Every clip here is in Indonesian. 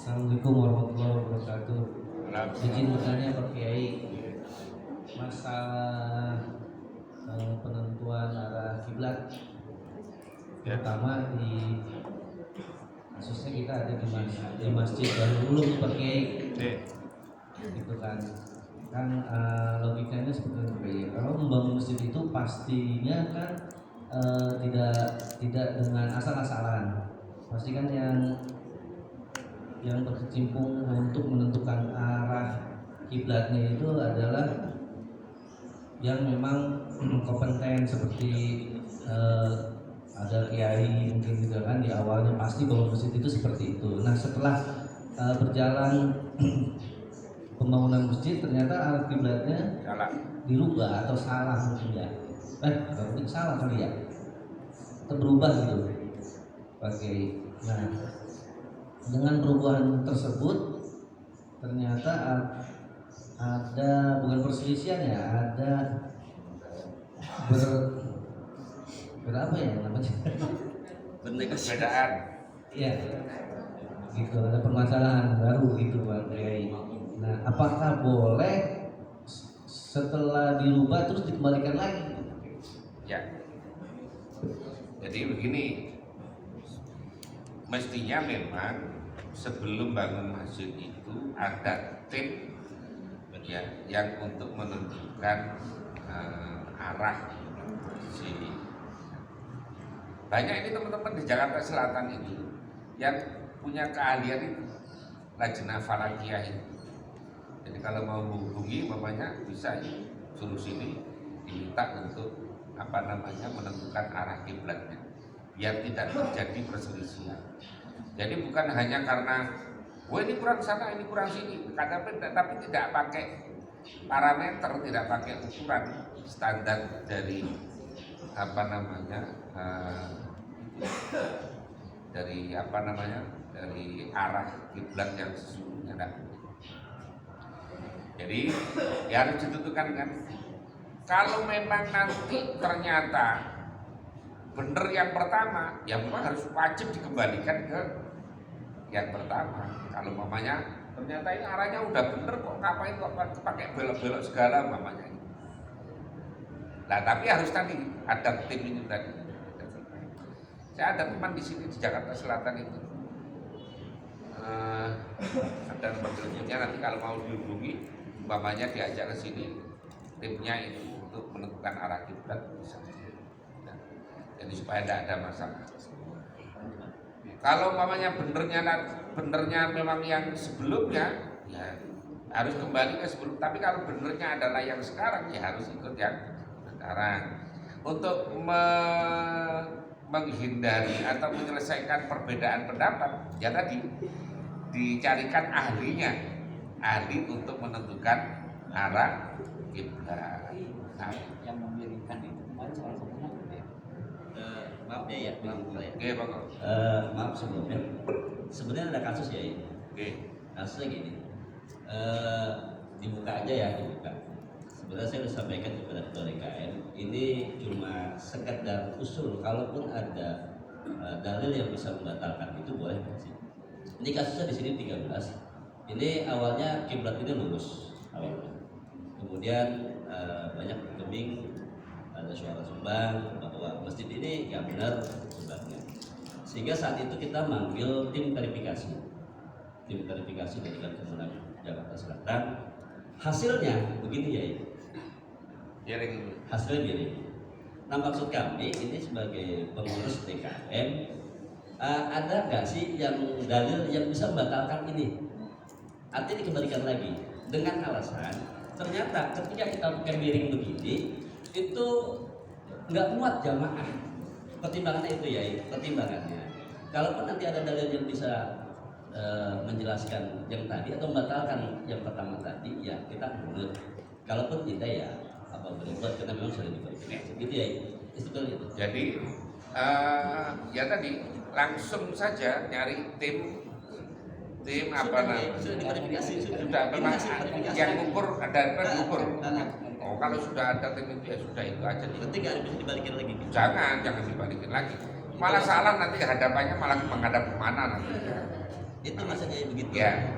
Assalamualaikum warahmatullahi wabarakatuh. Izin bertanya Pak Kiai, masalah penentuan arah kiblat, terutama di kasusnya kita ada di masjid Darul Ulum Pak Kiai, gitu kan logikanya seperti itu Pak Kiai. Kalau membangun masjid itu pastinya kan tidak dengan asal-asalan, pasti kan yang berkecimpung untuk menentukan arah kiblatnya itu adalah yang memang kompeten, seperti ada kiai mungkin gitu kan di awalnya pasti bahwa masjid itu seperti itu. Nah setelah berjalan pembangunan masjid ternyata arah kiblatnya dirubah atau salah mungkin ya, mungkin salah kali ya, atau berubah gitu Pak Kiai. Nah dengan perubahan tersebut ternyata ada bukan perselisihan ya, ada berapa ya namanya? Perbedaan. Iya, gitu, ada permasalahan baru gitu Pak Kiai. Nah, apakah boleh setelah dirubah terus dikembalikan lagi? Ya. Jadi begini, mestinya memang sebelum bangun masjid itu ada tim ya yang untuk menentukan arah si banyak ini teman-teman di Jakarta Selatan itu yang punya keahlian itu lajnah falakiyah itu. Jadi kalau mau menghubungi mamanya bisa suruh sini diminta untuk menentukan arah kiblatnya biar tidak terjadi perselisihan. Jadi bukan hanya karena ini kurang sana, ini kurang sini, tapi tidak pakai parameter, tidak pakai ukuran standar dari dari arah kiblat yang sesungguhnya. Jadi ya harus ditentukan kan. Kalau memang nanti ternyata benar yang pertama, ya memang harus wajib dikembalikan ke yang pertama. Kalau mamanya ternyata ini arahnya udah bener kok, ngapain kok pakai belok-belok segala mamanya. Nah tapi harus tadi ada tim ini tadi. Saya ada teman di sini di Jakarta Selatan itu, ada nomornya, nanti kalau mau dihubungi, mamanya diajak ke sini, timnya itu untuk menentukan arah kiblat bisa. Jadi supaya tidak ada masalah. Kalau mamanya benernya memang yang sebelumnya, ya harus kembali ke sebelum. Tapi kalau benernya adalah yang sekarang, ya harus ikut yang sekarang. Untuk menghindari atau menyelesaikan perbedaan pendapat, ya tadi dicarikan ahli untuk menentukan arah kiblat. Nah, yang memilihkan itu kemarin salah satunya maaf ya, oke, Bang. maaf sebelumnya. Sebenarnya ada kasus ya ini. Oke. Kasusnya gini, dibuka aja ya, dibuka. Sebenarnya saya sudah sampaikan kepada ketua DKM, ini cuma sekedar usul. Kalaupun ada dalil yang bisa membatalkan itu boleh sih. Ini kasusnya di sini 13. Ini awalnya kiblat ini lurus awalnya. Kemudian banyak berkembang, ada suara sumbang bahwa masjid ini nggak benar sumbangnya. Sehingga saat itu kita manggil tim verifikasi dari Kementerian Jakarta Selatan. Hasilnya begini ya, hasilnya gini. Nah maksud kami ini sebagai pengurus DKM, ada nggak sih yang dalil yang bisa membatalkan ini? Artinya dikembalikan lagi dengan alasan ternyata ketika kita pakai miring begini itu nggak muat jamaah. Pertimbangannya itu ya, pertimbangannya. Kalaupun nanti ada dalil yang bisa menjelaskan yang tadi atau membatalkan yang pertama tadi, ya kita menurut. Kalaupun tidak ya apa boleh buat, karena memang sudah diverifikasi. Gitu ya, istiqlal itu. Jadi ya tadi langsung saja nyari tim apa namanya? Sudah diverifikasi, sudah memang yang ukur ada ukur. Oh kalau sudah ada tim itu ya sudah itu aja. Nanti nggak bisa dibalikin lagi. Jangan dibalikin lagi. Malah salah nanti hadapannya malah menghadap kemana nanti. Itu maksudnya begitu. Ya.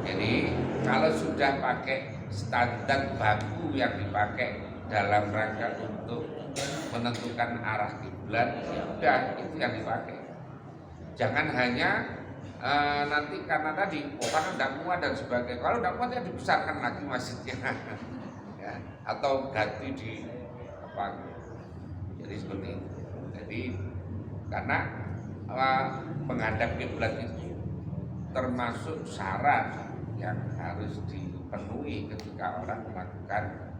Jadi kalau sudah pakai standar baku yang dipakai dalam rangka untuk menentukan arah kiblat, ya udah itu yang dipakai. Jangan hanya nanti karena tadi orang tidak muat dan sebagainya. Kalau tidak muat ya dibesarkan lagi masjidnya, ya, atau ganti di apa? Jadi seperti itu. Jadi karena menghadap kiblat itu termasuk syarat yang harus dipenuhi ketika orang melakukan